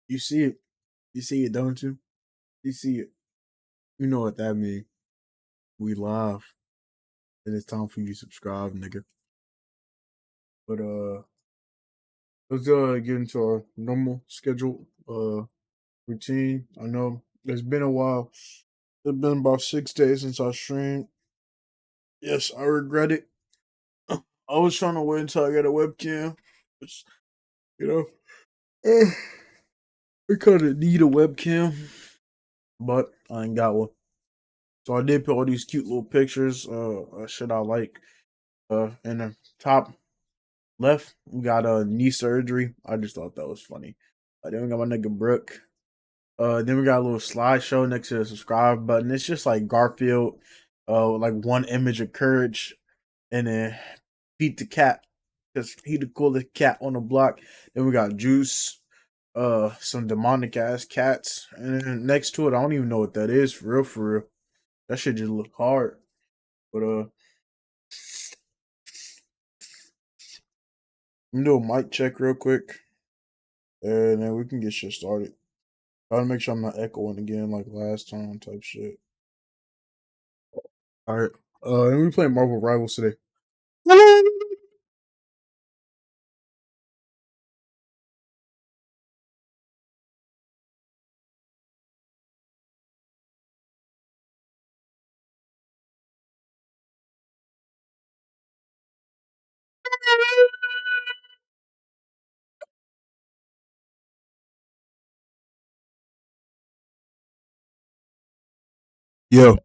You see it. You see it, don't you? You see it. You know what that means. We live. And it's time for you to subscribe, nigga. But let's get into our normal schedule routine. I know it's been a while. It's been about 6 days since I streamed. Yes, I regret it. I was trying to wait until I got a webcam. It's, you know, I kind of need a webcam, but I ain't got one. So I did put all these cute little pictures. Shit I like. In the top left, we got a knee surgery. I just thought that was funny. Then we got my nigga Brooke. Then we got a little slideshow next to the subscribe button. It's just like Garfield, with like one image of courage, and then Pete the cat, because he the coolest cat on the block. Then we got Juice, some demonic ass cats, and then next to it, I don't even know what that is for real. For real, that shit just look hard. But I'm gonna do a mic check real quick, and then we can get shit started. Gotta make sure I'm not echoing again like last time type shit. All right. And we playing Marvel Rivals today. Yo,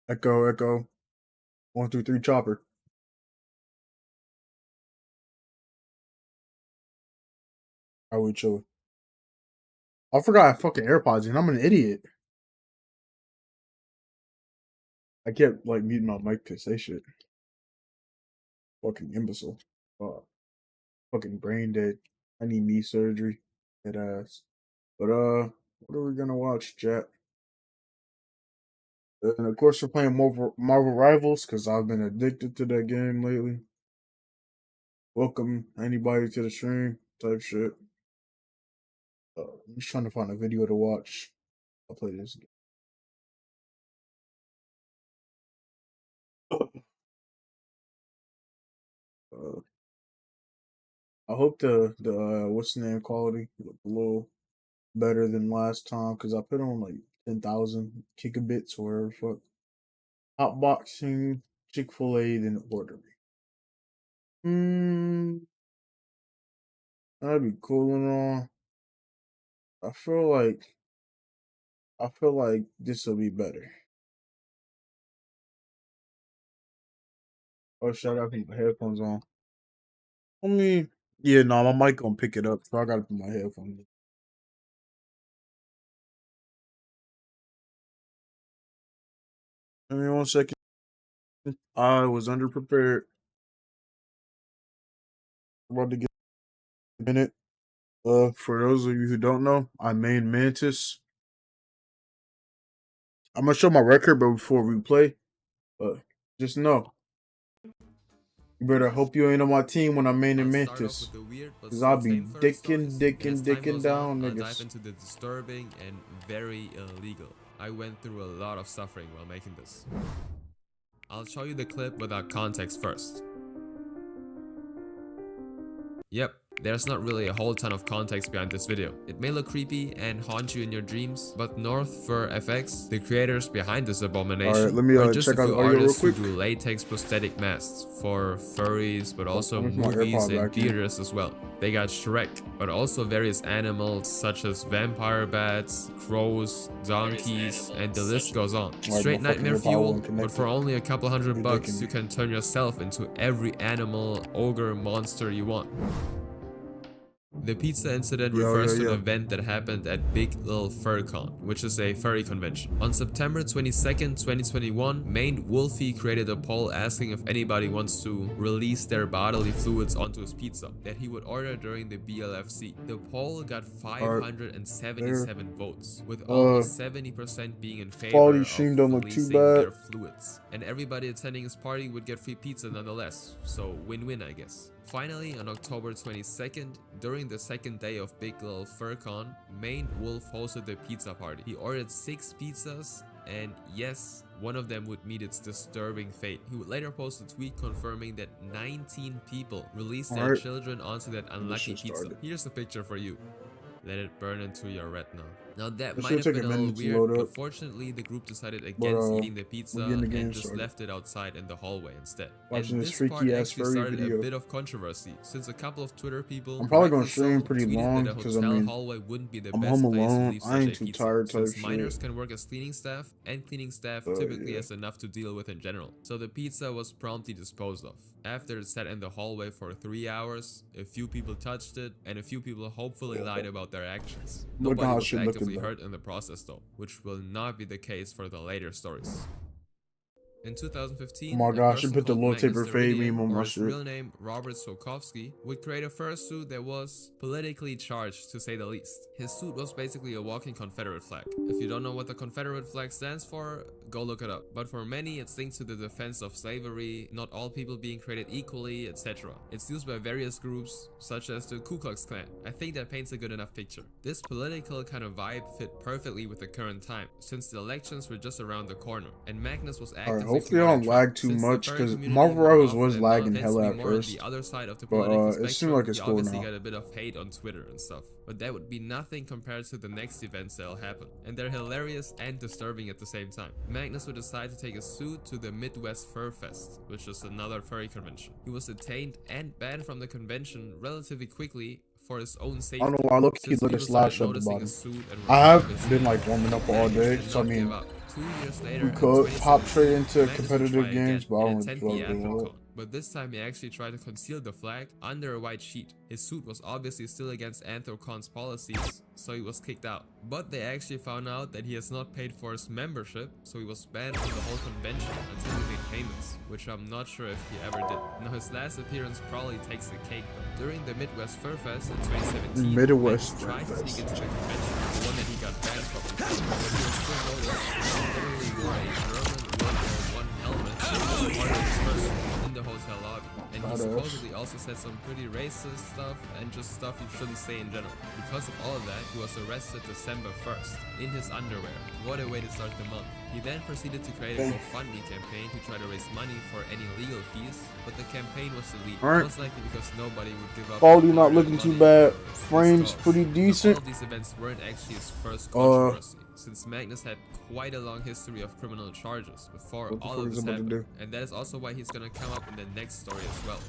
echo, echo. 1, 2, 3, chopper. How we chilling? I forgot I have fucking AirPods in. I'm an idiot. I kept like muting my mic to say shit. Fucking imbecile. Fucking brain dead. I need knee surgery. Dead ass. But what are we gonna watch, chat? And of course, we're playing Marvel Rivals because I've been addicted to that game lately. Welcome anybody to the stream type shit. I'm just trying to find a video to watch. I'll play this game. Uh, I hope the what's the name quality look a little better than last time because I put on like 10,000 gigabits or whatever fuck. Hotboxing Chick-fil-A then ordering. Hmm, that'd be cool and all. I feel like this will be better. Oh, shut up! Put my headphones on. I mean, yeah, no, my mic gonna pick it up, so I gotta put my headphones in. Give me 1 second. I was underprepared. About to get in it. For those of you who don't know, I main Mantis. I'm gonna show my record, but before we play, just know you better hope you ain't on my team when I'm main I'll start off Mantis, with the weird but cause I'll still be same furry stories, and as time dicking goes on, down I'll dive niggas. into the disturbing and very illegal. I went through a lot of suffering while making this. I'll show you the clip without context first. Yep, there's not really a whole ton of context behind this video. It may look creepy and haunt you in your dreams, but North Fur FX, the creators behind this All right, abomination, let me are just a check out the few audio real artists who quick. do latex prosthetic masks for furries, but also Let me put my movies AirPod and back in. theaters as well. They got Shrek, but also various animals such as vampire bats, crows, donkeys, and the list goes on. All right, Straight my fucking nightmare AirPod fuel, wasn't but for connected. only a couple $100 You're bucks, dicking you me. can turn yourself into every animal, ogre, monster you want. The pizza incident Yo, refers yo, to an yo. event that happened at Big Little FurCon, which is a furry convention. On September 22nd, 2021, Maine Wolfie created a poll asking if anybody wants to release their bodily fluids onto his pizza that he would order during the BLFC. The poll got Alright, there. 577 votes, with almost 70% being in favor Quality of stream don't look too releasing bad. their fluids. And everybody attending his party would get free pizza nonetheless, so win-win I guess. Finally, on October 22nd, during the second day of Big Little FurCon, Maine Wolf hosted the pizza party. He ordered 6 pizzas, and yes, one of them would meet its disturbing fate. He would later post a tweet confirming that 19 people released their children onto that unlucky pizza. Here's a picture for you. Let it burn into your retina. Now that might have been a little weird, but fortunately the group decided against eating the pizza and just left it outside in the hallway instead. And this part actually started a bit of controversy, since a couple of Twitter people I'm probably gonna stream pretty long that a because hotel hallway wouldn't be the I'm best home place to alone. leave I such ain't a too pizza, tired type since shit. minors can work as cleaning staff, and cleaning staff typically has enough to deal with in general. So the pizza was promptly disposed of. After it sat in the hallway for 3 hours, a few people touched it, and a few people hopefully lied about their actions. Nobody was actively hurt in the process though, which will not be the case for the later stories. In 2015, oh my gosh, you person put the called little Magnus taper fade Deridian, meme on or my his shit. real name Robert Sokovsky, would create a fursuit that was politically charged, to say the least. His suit was basically a walking Confederate flag. If you don't know what the Confederate flag stands for, go look it up. But for many, it's linked to the defense of slavery, not all people being created equally, etc. It's used by various groups, such as the Ku Klux Klan. I think that paints a good enough picture. This political kind of vibe fit perfectly with the current time, since the elections were just around the corner, and Magnus was actively hopefully I don't lag too much, because Marvel Rivals was lagging hella at first. The other side of the but political it seems spectrum, like it's he cool obviously now. got a bit of hate on Twitter and stuff, but that would be nothing compared to the next events that'll happen, and they're hilarious and disturbing at the same time. Magnus would decide to take a suit to the Midwest Fur Fest, which is another furry convention. He was detained and banned from the convention relatively quickly for his own safety. I don't know why I look at the slash at the bottom. I have been like warming up all day, so I mean, 2 years later, you could hop straight into Magnus would competitive try games, again but I and don't attend really the feel Anthem like Con. But this time he actually tried to conceal the flag under a white sheet. His suit was obviously still against Anthrocon's policies, so he was kicked out. But they actually found out that he has not paid for his membership, so he was banned from the whole convention until he made payments, which I'm not sure if he ever did. Now his last appearance probably takes the cake though. During the Midwest Fur Fest in 2017, Midwest tried to Fur sneak Fest. into the convention, the one that he got banned from. But he was still noticed. He literally wore a German World War I helmet as part of his person in the hotel lobby. And he supposedly also said some pretty racist stuff and just stuff you shouldn't say in general. Because of all of that, he was arrested December 1st in his underwear. What a way to start the month. He then proceeded to create a GoFundMe campaign to try to raise money for any legal fees, but the campaign was deleted. Most likely because nobody would give up. Quality not looking too bad. Frames pretty decent. All of these events weren't actually his first controversy, since Magnus had quite a long history of criminal charges before all of this happened, and that is also why he's gonna come up in the next story as well.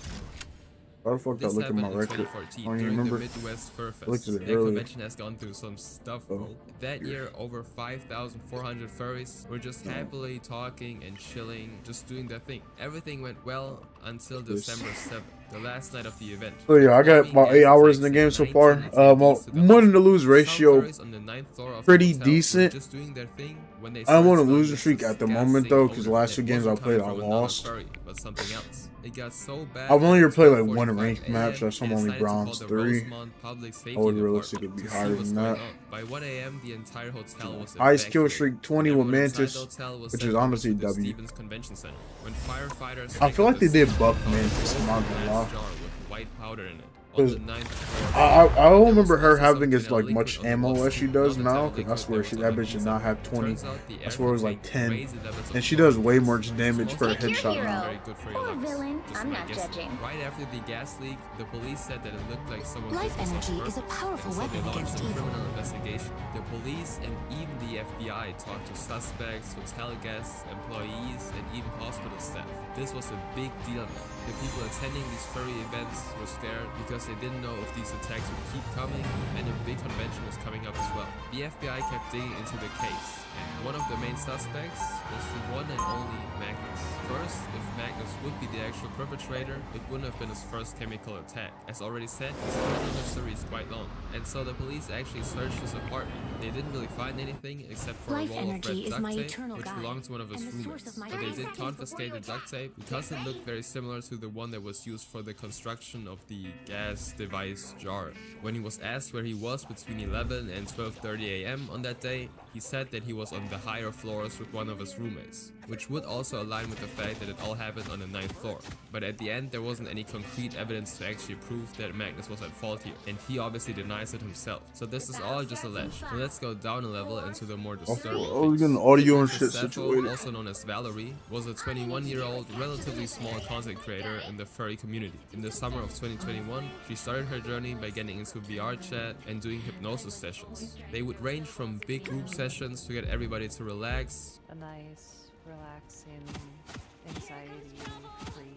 Why the fuck I look at my record? I don't even remember. The Midwest Fur Fest. Looked at it That earlier. convention has gone through some stuff, bro. That year, over 5,400 furries were just happily talking and chilling, just doing their thing. Everything went well until December 7th, the last night of the event. So yeah, I got about 8 hours in the game so far. Win to lose ratio pretty decent. Just doing their thing when they I don't want to lose a streak at the moment though, because the last 2 games I played I lost. But something else. It got so bad. I've only ever played like 1 ranked match. That's I'm only bronze 3. I would realistically be higher than that. By 1 a.m., the entire hotel was Highest kill streak 20 with Mantis, which is honestly the W. Stevens Convention Center. When firefighters I feel like they did buff Mantis, I'm not gonna lie. jar with white powder in it. Cause I don't remember her having as like much ammo as she does now, because I swear that bitch did not have 20. I swear it was like 10, and she does way more damage per headshot now. Very good for your Poor lungs. villain, Just I'm my not guess. judging. Right after the gas leak, the police said that it looked like someone Life was energy hurt, is a powerful and so they weapon launched against a evil. criminal investigation. The police and even the FBI talked to suspects, hotel guests, employees, and even hospital staff. This was a big deal now. The people attending these furry events were scared because because they didn't know if these attacks would keep coming, and a big convention was coming up as well. The FBI kept digging into the case, and one of the main suspects was the one and only Magnus. First, if Magnus would be the actual perpetrator, it wouldn't have been his first chemical attack. As already said, his criminal history is quite long, and so the police actually searched his apartment. They didn't really find anything except for a roll of red duct tape, which belonged to one of his roommates. But they did confiscate the duct tape because it looked very similar to the one that was used for the construction of the gas device jar. When he was asked where he was between 11 and 12:30 a.m. on that day, he said that he was on the higher floors with one of his roommates, which would also align with the fact that it all happened on the 9th floor. But at the end, there wasn't any concrete evidence to actually prove that Magnus was at fault here, and he obviously denies it himself. So this is all just alleged. Now let's go down a level into the more disturbing I was getting audio and shit Sappho, situated. also known as Valerie, was a 21-year-old, relatively small content creator in the furry community. In the summer of 2021, she started her journey by getting into VR chat and doing hypnosis sessions. They would range from big group sessions to get everybody to relax, a nice, relaxing, anxiety-free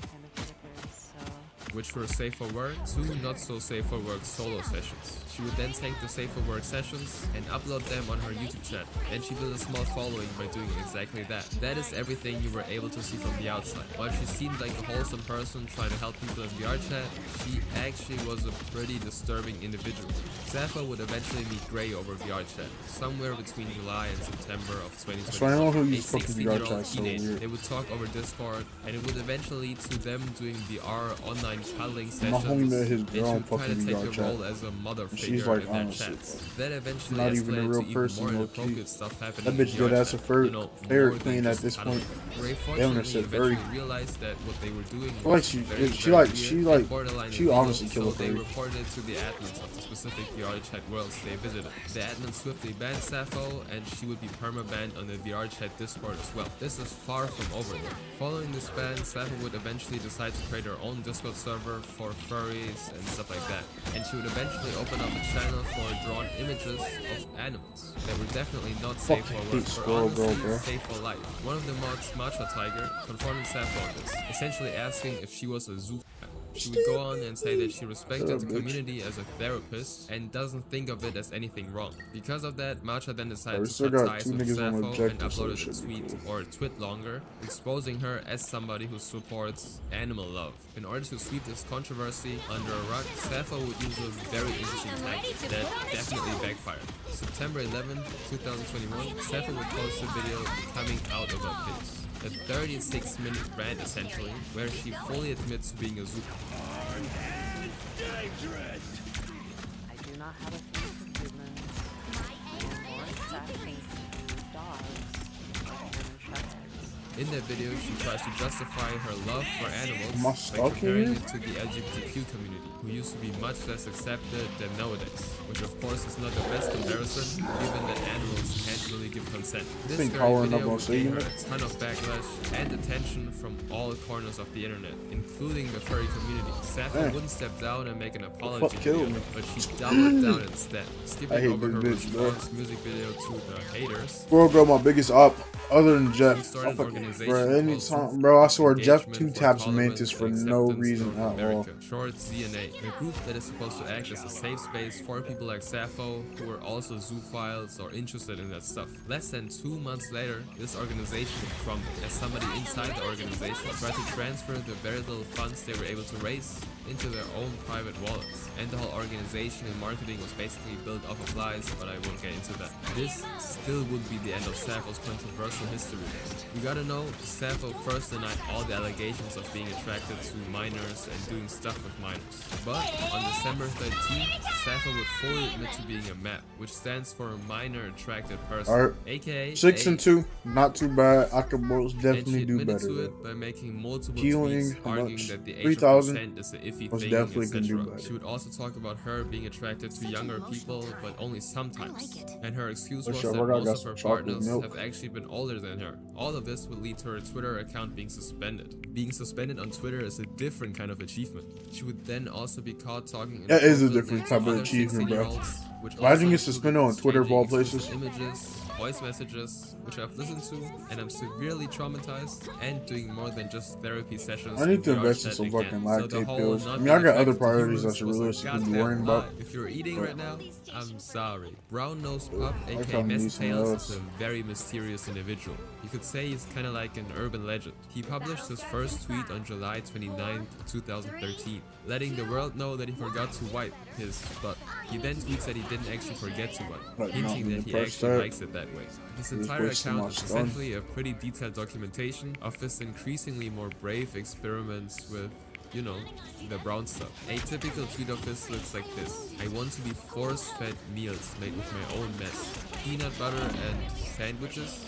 kind of focus, so... which were safe for work, to not so safe for work solo sessions. She would then take the safe for work sessions and upload them on her YouTube channel, and she built a small following by doing exactly that. That is everything you were able to see from the outside. While she seemed like a wholesome person trying to help people in VR chat, she actually was a pretty disturbing individual. Sappho would eventually meet Gray over VR chat, somewhere between July and September of 2020. So I don't know who A uses fucking VR 16-year-old chat, so teenager. weird. They would talk over Discord, and it would eventually lead to them doing VR online cuddling My homie sessions, met his and she girl would kind fucking of take VR the chat. role as a mother And figure she's like, in their honestly, chats. That eventually not even a escalated real to even person, more low inappropriate key. stuff happening That in bitch VR dead ass chat, a furry more favorite than queen at just this cuddling. point. Ray They haven't fortunately said eventually furry. realized that what they were doing I like was she- very, she very like- weird she and like- borderline she illegal, honestly kill so a they furry. reported it to the admins of the specific VR chat worlds they visited. The admin swiftly banned Sappho, and she would be perma-banned on the VR chat Discord as well. This is far from over though. Following this ban, Sappho would eventually decide to create her own Discord server for furries and stuff like that. And she would eventually open up a channel for drawn images of animals that were definitely not safe Fucking for work, hate or Squirrel Girl, honestly, bro. safe for life. One of the mods, Matcha Tiger, confronted Sappho on this, essentially asking if she was a zoo fan. She would go on and say that she respected the community as a therapist and doesn't think of it as anything wrong. Because of that, Matcha then decided We to still cut got ties two with niggas on Sappho and objectives, so it uploaded a should be tweet cool. or a twit longer, exposing her as somebody who supports animal love. In order to sweep this controversy under a rug, Sappho would use a very interesting tactic that definitely backfired. September 11th, 2021, Sappho would post a video coming out of her pics. A 36-minute rant essentially, where she fully admits to being a zoo. I do not have a thing for humans. I am more attaching to dogs like German shepherds. In that video, she tries to justify her love for Am I animals by stuck comparing here? it to the LGBTQ community, who used to be much less accepted than nowadays, which of course is not the best comparison, given that animals can't really give consent. This think very powering up video on would gain her saying a ton of backlash and attention from all corners of the internet, including the furry community. Sappho Dang. wouldn't step down and make an fuck apology killed video, me? but she doubled down instead, I skipping hate over her this bitch, bro. response music video to the haters. Squirrel Girl, my biggest op, other than She Jeff. started I an fucking, organization bro, called anytime, bro, I swear, Jeff Engagement two for taps Tolerance Mantis for and no Acceptance reason North at all. America, short ZNA, a group that is supposed to act as a safe space for people like Sappho who are also zoophiles or interested in that stuff. Less than 2 months later, this organization would crumble as somebody inside the organization tried to transfer the very little funds they were able to raise into their own private wallets. And the whole organization and marketing was basically built off of lies, but I won't get into that. This still would be the end of Sappho's controversial history. You gotta know, Sappho first denied all the allegations of being attracted to minors and doing stuff with minors. But on December 13th, Sappho would fully admit to being a MAP, which stands for Minor Attracted Person, Alright. aka 6 and 2, not too bad. I could most and definitely she do admitted better. to though. it by making multiple Healing, tweets how arguing much? that the age of 3,000 consent is an iffy most thing, definitely can do etc. better. She would also talk about her being attracted to younger people, but only sometimes. And her excuse was Wish I that forgot I got most of some her chocolate partners milk. have actually been older than her. All of this would lead to her Twitter account being suspended. Being suspended on Twitter is a different kind of achievement. She would then also be caught talking That is a inappropriately different to type of other achievement, bro. 16-year-olds, which Imagine also getting suspended on included Twitter of all exchanging places. exclusive images voice messages, which I've listened to, and I'm severely traumatized and doing more than just therapy sessions. I need in to VR invest in chat some again. fucking So the lactate whole pills. not I mean, being I got other attracted to priorities I humans should was a realistically be goddamn worrying lie. about. If you're eating right now, I'm sorry. Brown Nose Pup, I aka probably Messy need some Tails, else. is a very mysterious individual. You could say he's kinda like an urban legend. He published his first tweet on July 29, 2013, letting the world know that he forgot to wipe his butt. He then tweets that he didn't actually forget to wipe, Like, hinting not that he press actually that. likes it that way. His Just entire wasting my account is stun. essentially a pretty detailed documentation of his increasingly more brave experiments with, you know, the brown stuff. A typical tweet of his looks like this. I want to be force-fed meals made with my own mess. Peanut butter and sandwiches,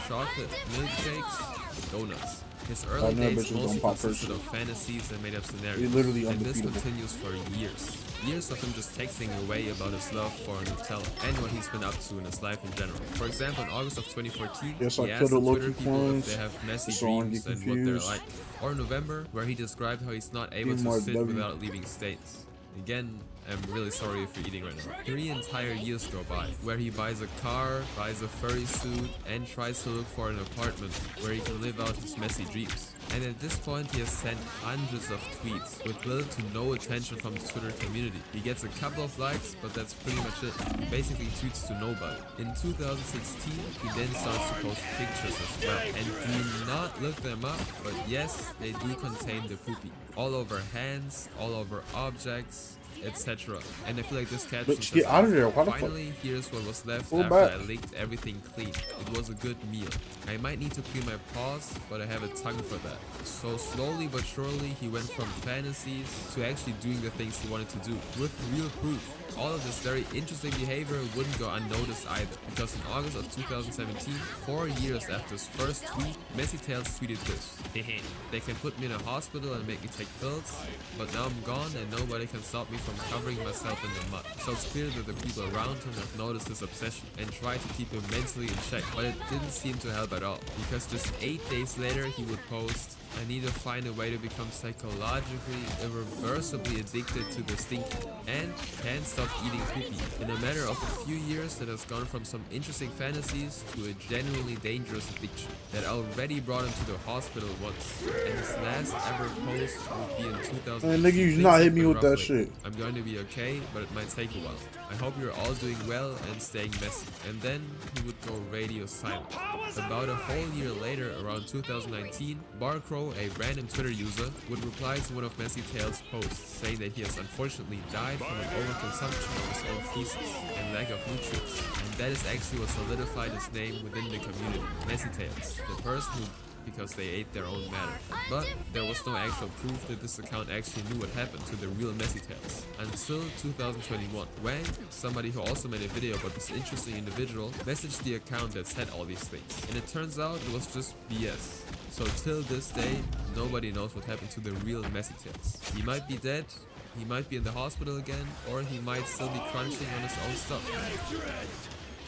chocolate milkshakes, donuts. His early know days bitches don't mostly pop consisted first. of fantasies and made-up He's scenarios, literally and this undefeatable. continues for years. Years of him just texting away about his love for Nutella and what he's been up to in his life in general. For example, in August of 2014, Yes, he I asked killed the on Twitter Loki people if clones, they have messy so I don't dreams get and what they're confused. like. Or November, where he described how he's not able Be to more sit W. without leaving stains. Again, I'm really sorry if you're eating right now. 3 entire years go by, where he buys a car, buys a furry suit, and tries to look for an apartment where he can live out his messy dreams. And at this point, he has sent hundreds of tweets with little to no attention from the Twitter community. He gets a couple of likes, but that's pretty much it. Basically tweets to nobody. In 2016, he then starts to post pictures as well. And do not look them up, but yes, they do contain the poopy. All over hands, all over objects, etc. And I feel like this caption Bitch, says get out of there. Why the fuck? finally, here's what was left Pull after back. I licked everything clean. It was a good meal. I might need to clean my paws, but I have a tongue for that. So slowly but surely, he went from fantasies to actually doing the things he wanted to do, with real proof. All of this very interesting behavior wouldn't go unnoticed either, because in August of 2017, 4 years after his first tweet, Messy Tails tweeted this. Hehe, they can put me in a hospital and make me take pills, but now I'm gone and nobody can stop me from covering myself in the mud. So it's clear that the people around him have noticed his obsession and tried to keep him mentally in check, but it didn't seem to help at all, because just 8 days later he would post, I need to find a way to become psychologically, irreversibly addicted to the stinky, and can't stop eating poopy. In a matter of a few years, that has gone from some interesting fantasies to a genuinely dangerous addiction that already brought him to the hospital once. And his last ever post would be in 2000. Man, nigga, you not hit me with that shit. I'm going to be okay, but it might take a while. I hope you're all doing well and staying messy. And then he would go radio silent. About a whole year later, around 2019, Barcrow, a random Twitter user, would reply to one of Messy Tails' posts, saying that he has unfortunately died from an overconsumption of his own feces and lack of nutrients. And that is actually what solidified his name within the community, Messy Tails, the person who because they ate their own matter. But there was no actual proof that this account actually knew what happened to the real Messy Tails. Until 2021, when somebody who also made a video about this interesting individual messaged the account that said all these things. And it turns out it was just BS. So till this day, nobody knows what happened to the real Messy Tails. He might be dead, he might be in the hospital again, or he might still be crunching on his own stuff.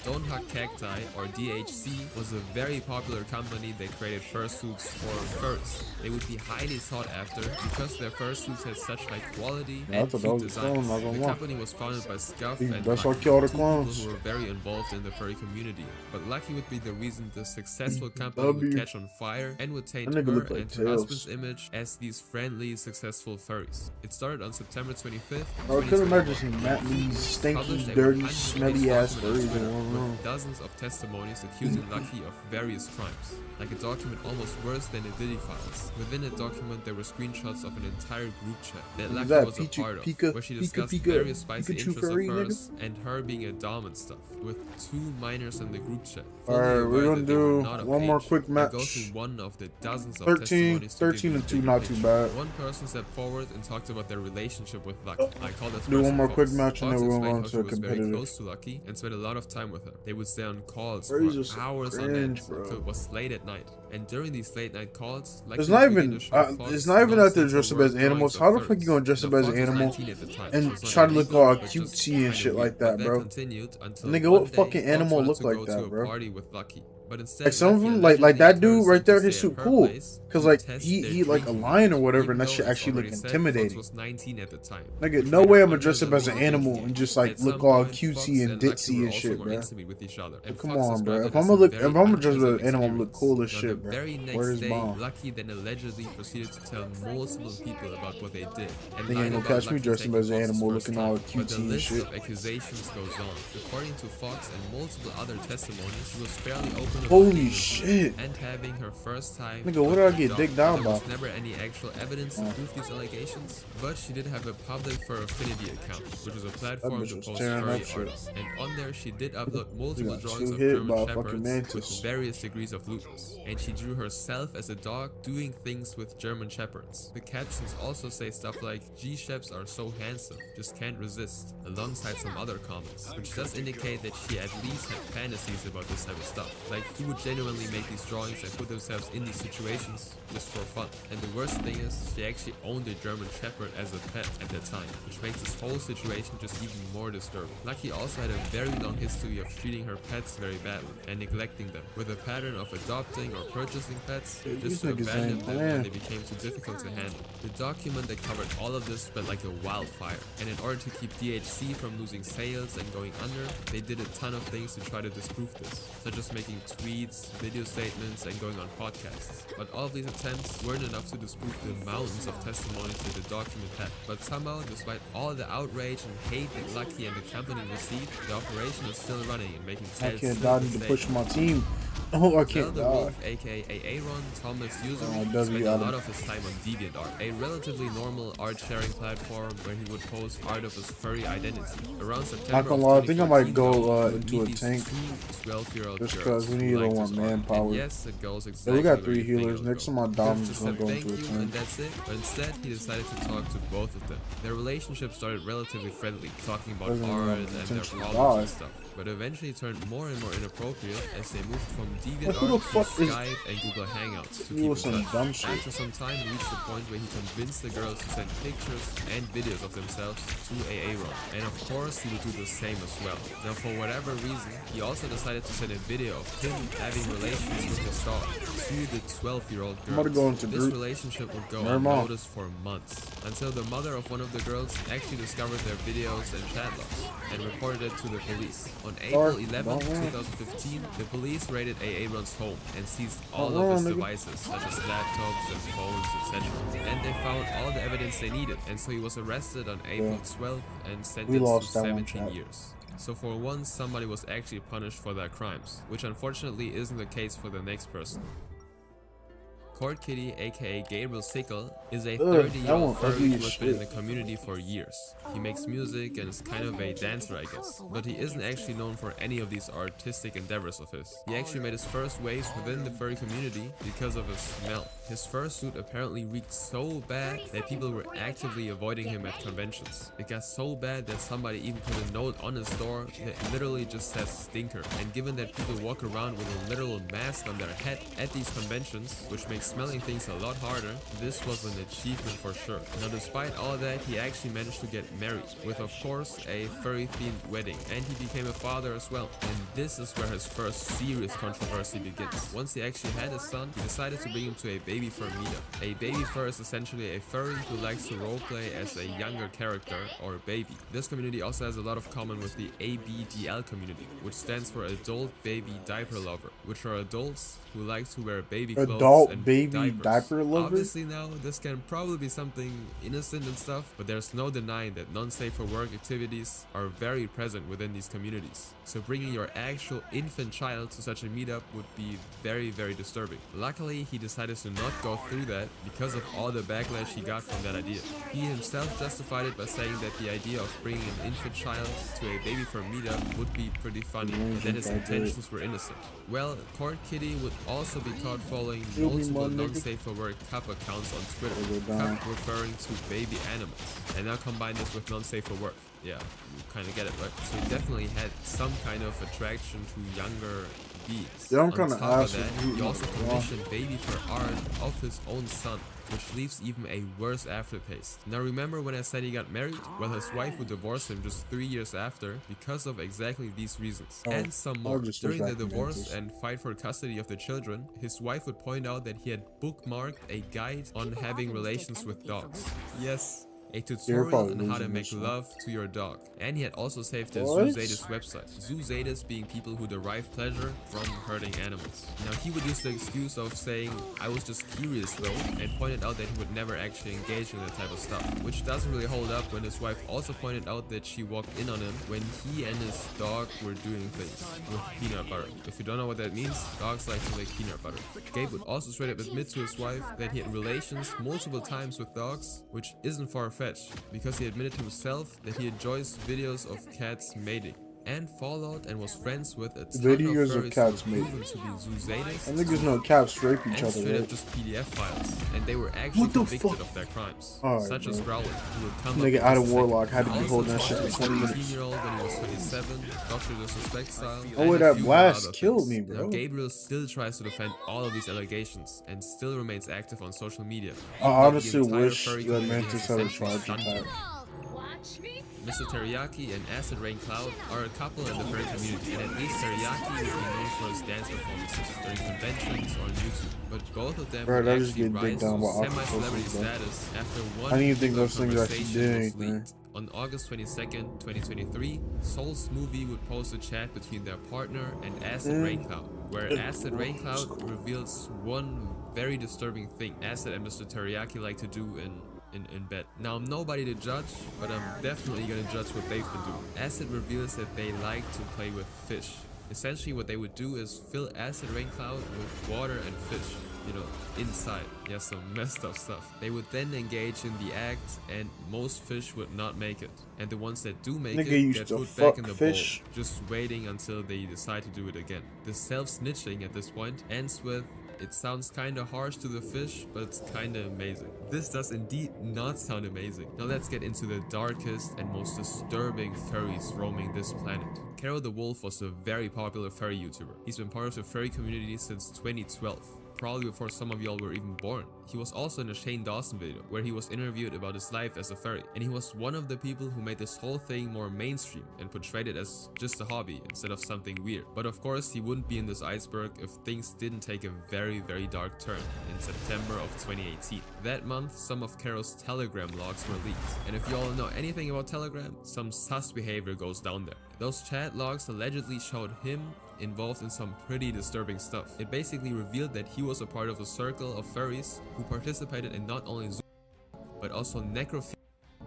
Don't Hug Cacti, or DHC, was a very popular company that created fursuits for furs. They would be highly sought after because their fursuits had such high quality and cute designs. The company was founded by Scuff and Lucky, two people who were very involved in the furry community. But Lucky would be the reason the successful company would catch on fire and would taint her and her husband's image as these friendly, successful furries. It started on September 25th, I could imagine some these stinky, dirty, smelly ass furries in one room. with dozens of testimonies accusing Lucky of various crimes, like a document almost worse than the Diddy files. Within the document, there were screenshots of an entire group chat that Lucky was a part of, where she discussed various spicy interests of hers and her being a dom and stuff, with 2 minors in the group chat. Alright, we're gonna do one more quick match. Go through one of the dozens of 13 testimonies and 2, not too bad. One person stepped forward and talked about their relationship with Lucky. I call this Do one more quick false. match and then we'll Fox go on explained to how she was very competitive. close to Lucky and spent a lot of time with her. They would stay on calls Furries are for so hours on cringe, end bro. until it was late at night. And during these late night calls, Lucky It's not would even begin to show Fox it's not even that they're nonsensical dressed up as word animals. drawings How the of fuck you gonna furs. dress up Now, as an Fox was animal 19 at the time, and so it's not try to look illegal, all but just cutesy and kinda shit weird. like that, But bro? continued until Nigga, one what day, fucking Fox animal wanted look to like go that, to a bro? party with Lucky. But instead, Like some of Lucky them, like allegedly that turned dude right in to there, his stay suit at cool. her Cause some of them, like that dude right there, his suit cool. place Cause to like test their he like a drinking lion or meters, whatever, even and that though, shit as actually look already said, Fox intimidating. was 19 at the time, Nigga, which no made her way I'm gonna under dress the up as an legal drinking animal and age. just like At look some all point, cutesy Fox and and Lucky ditzy were and also shit, more bro. intimate with each other, and But come Fox on, bro. described it If I'm as gonna a look, if very I'm gonna dress as unpleasant an animal, I'm gonna look experience. cool as On the shit, bro. very Word next is day, bomb. Lucky then allegedly proceeded to tell multiple people about what they did, and Nigga ain't lied gonna about catch me Lucky dressing taking as an Fox's animal, first looking time. all But the cutesy and list shit. of accusations goes on. According to Fox and multiple other testimonies, she was fairly open about Holy being shit, and having her first time nigga, what with did I the get dog. digged down There by? was never any actual evidence to prove these allegations, but she did have a public Fur Affinity account, which is a That platform bitch to was post tearing furry up shit. artists, and on there she did upload We multiple got drawings 2 of hit German by a fucking shepherds with mantis. various degrees of lewdness, and she drew herself as a dog doing things with German shepherds. The captions also say stuff like, G-sheps are so handsome, just can't resist, alongside some other comments, which does indicate that she at least had fantasies about this type of stuff. Like, who would genuinely make these drawings and put themselves in these situations just for fun? And the worst thing is, she actually owned a German shepherd as a pet at that time, which makes this whole situation just even more disturbing. Lucky also had a very long history of treating her pets very badly and neglecting them, with a pattern of adopting or purchasing pets Dude, just these to niggas abandon ain't them playing. when they became too difficult to handle. The document that covered all of this spread like a wildfire, and in order to keep DHC from losing sales and going under, they did a ton of things to try to disprove this, such as making tweets, video statements, and going on podcasts. But all of these attempts weren't enough to disprove the mountains of testimonies that the document had. But somehow, despite all the outrage and hate that Lucky and the company received, the operation is still running and making I sales can't to die. I this need to day. push my team. Oh, I Zell can't the die. Wolf, aka Aaron Thomas Usery, W spent a Adam. lot of his time on DeviantArt, a relatively normal art sharing platform where he would post art of his furry identity. Around September Not gonna of lie, I think I might 2014, go though, he would into meet a these tank two 12-year-old just girls cause we who need a liked little his more art. And manpower. yes, it goes Yeah, exactly we got where 3 you think healers. it'll Next go. time I He die, could I'm have just just gonna said go thank into a you tank. and that's it, but instead he decided to talk to both of them. Their relationship started relatively friendly, talking about Doesn't art even and their potentially problems die. and stuff, but eventually turned more and more inappropriate as they moved from Like, who the DeviantArt to fuck is Skype and Google Hangouts to you keep with in some touch. dumb shit? After some time, he reached the point where he convinced the girls to send pictures and videos of themselves to Aaron, and of course he would do the same as well. Now for whatever reason, he also decided to send a video of him having relations with his dog to the 12-year-old I'm about to girls. go into This group. relationship would go Never mind. unnoticed for months, until the mother of one of the girls actually discovered their videos and chat logs and reported it to the police. On April 11, don't run. 2015, the police raided Aaron's home and seized all Don't of his run, nigga. devices, such as laptops and phones, etc. And they found all the evidence they needed, and so he was arrested on April 12th and sentenced to lost that one, 17 chat. years. So for once, somebody was actually punished for their crimes, which unfortunately isn't the case for the next person. Court Kitty, aka Gabriel Sickle, is a Ugh, 30-year-old that one furry ugly who as has been in the shit. community for years. He makes music and is kind of a dancer, I guess, but he isn't actually known for any of these artistic endeavors of his. He actually made his first waves within the furry community because of his smell. His fursuit apparently reeked so bad that people were actively avoiding him at conventions. It got so bad that somebody even put a note on his door that literally just says stinker, and given that people walk around with a literal mask on their head at these conventions, which makes smelling things a lot harder, this was an achievement for sure. Now despite all that, he actually managed to get married, with of course a furry themed wedding, and he became a father as well. And this is where his first serious controversy begins. Once he actually had a son, he decided to bring him to a baby fur meetup. A baby fur is essentially a furry who likes to roleplay as a younger character or baby. This community also has a lot of common with the ABDL community, which stands for Adult Baby Diaper Lover, which are adults who like to wear baby clothes Adult and baby diapers. diaper lover? Obviously now, this can probably be something innocent and stuff, but there's no denying that non-safe for work activities are very present within these communities. So bringing your actual infant child to such a meetup would be very, very disturbing. Luckily, he decided to not go through that because of all the backlash he got from that idea. He himself justified it by saying that the idea of bringing an infant child to a baby for a meetup would be pretty funny, and that his intentions were innocent. Well, Court Kitty would also be caught following multiple non-safe for work cup accounts on Twitter, cup referring to baby animals, and now combine this with non-safe for work. Yeah, you kind of get it, right? So he definitely had some kind of attraction to younger beings. Yeah, I'm On kind of top of acid. that, he also commissioned baby fur art of his own son, which leaves even a worse aftertaste. Now remember when I said he got married? Well, his wife would divorce him just 3 years after because of exactly these reasons. Oh, And some I'll more. just During the look back divorce this. and fight for custody of the children, his wife would point out that he had bookmarked a guide on having relations with dogs. Yes, a tutorial probably on how to losing make this one. love to your dog. And he had also saved his What? Zoozatus website. Zoozatus being people who derive pleasure from hurting animals. Now he would use the excuse of saying, I was just curious though, and pointed out that he would never actually engage in that type of stuff. Which doesn't really hold up when his wife also pointed out that she walked in on him when he and his dog were doing things with peanut butter. If you don't know what that means, dogs like to lick peanut butter. Gabe would also straight up admit to his wife that he had relations multiple times with dogs, which isn't far-fetched, because he admitted himself that he enjoys videos of cats mating and Fallout and was friends with a ton Videos of of furries cats who were proven mating. to be Zoozatus And niggas know cats rape each and other, straight up right? just PDF files, and they were actually What the convicted fuck? of their crimes, Alright, such as bro. Growler, who would come Nigga up Adam in just a Warlock second. had to be Also holding that talked shit to for 20 minutes. 18-year-old when he was 27, Dr. Disrespect style, Oh, and wait, a that few blast other killed things. me, Now, bro. Gabriel still tries to defend all of these allegations and still remains active on social media. I even though the honestly entire wish furry that community Mantis has had a essentially charge shunned him. attack. Mr. Teriyaki and Acid Rain Cloud are a couple in the furry community, and at least Teriyaki would be known for his dance performances during conventions or on YouTube. But both of them Bro, would that just actually get rise dick to down by semi-celebrity octopuses, bro. status after one I didn't even think email those things actually conversation did was anything. leaked. On August 22nd, 2023, Soul Smoothie would post a chat between their partner and Acid Rain Cloud, where Acid Rain Cloud reveals one very disturbing thing Acid and Mr. Teriyaki like to do in bed. Now, I'm nobody to judge, but I'm definitely gonna judge what they've been doing. Acid reveals that they like to play with fish. Essentially, what they would do is fill Acid Rain Cloud with water and fish, you know, inside. Yeah, some messed up stuff. They would then engage in the act, and most fish would not make it. And the ones that do make Nigga it used get to put back in fuck the fish. bowl, just waiting until they decide to do it again. The self-snitching at this point ends with, it sounds kinda harsh to the fish, but it's kinda amazing. This does indeed not sound amazing. Now let's get into the darkest and most disturbing furries roaming this planet. Carol the Wolf was a very popular furry YouTuber. He's been part of the furry community since 2012. Probably before some of y'all were even born. He was also in a Shane Dawson video where he was interviewed about his life as a furry, and he was one of the people who made this whole thing more mainstream and portrayed it as just a hobby instead of something weird. But of course, he wouldn't be in this iceberg if things didn't take a very dark turn in September of 2018. That month, some of Carol's Telegram logs were leaked, and if y'all know anything about Telegram, some sus behavior goes down there. Those chat logs allegedly showed him involved in some pretty disturbing stuff. It basically revealed that he was a part of a circle of furries who participated in not only but also necrophilia,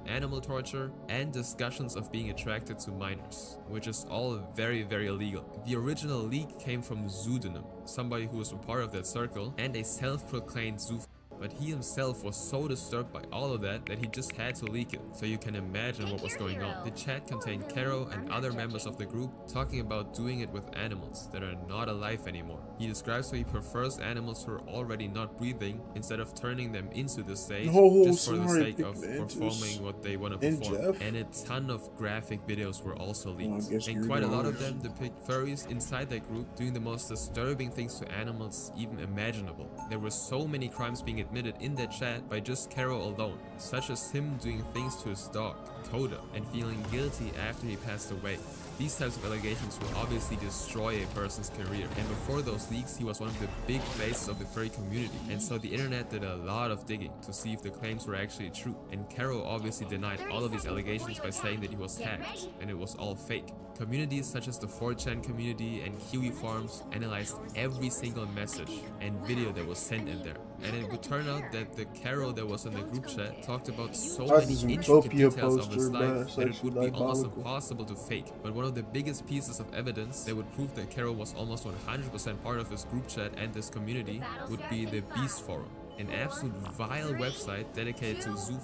animal torture, and discussions of being attracted to minors, which is all very illegal. The original leak came from Zoodenim, somebody who was a part of that circle and a self-proclaimed zoo. But he himself was so disturbed by all of that he just had to leak it, so you can imagine what was going on. The chat contained Caro and other members of the group talking about doing it with animals that are not alive anymore. He describes how he prefers animals who are already not breathing instead of turning them into this stage just for the sake of performing what they want to perform. And a ton of graphic videos were also leaked, and quite a lot of them depict furries inside that group doing the most disturbing things to animals even imaginable. There were so many crimes being admitted in that chat by just Caro alone, such as him doing things to his dog, Coda, and feeling guilty after he passed away. These types of allegations will obviously destroy a person's career, and before those leaks he was one of the big faces of the furry community, and so the internet did a lot of digging to see if the claims were actually true, and Caro obviously denied all of these allegations by saying that he was hacked and it was all fake. Communities such as the 4chan community and Kiwi forums analyzed every single message and video that was sent in there, and it would turn out that the Caro that was in the group chat talked about so many intricate details of his life that it would be almost impossible to fake. But one of the biggest pieces of evidence that would prove that Caro was almost 100% part of his group chat and this community would be the Beast Forum, an absolute vile website dedicated to zoo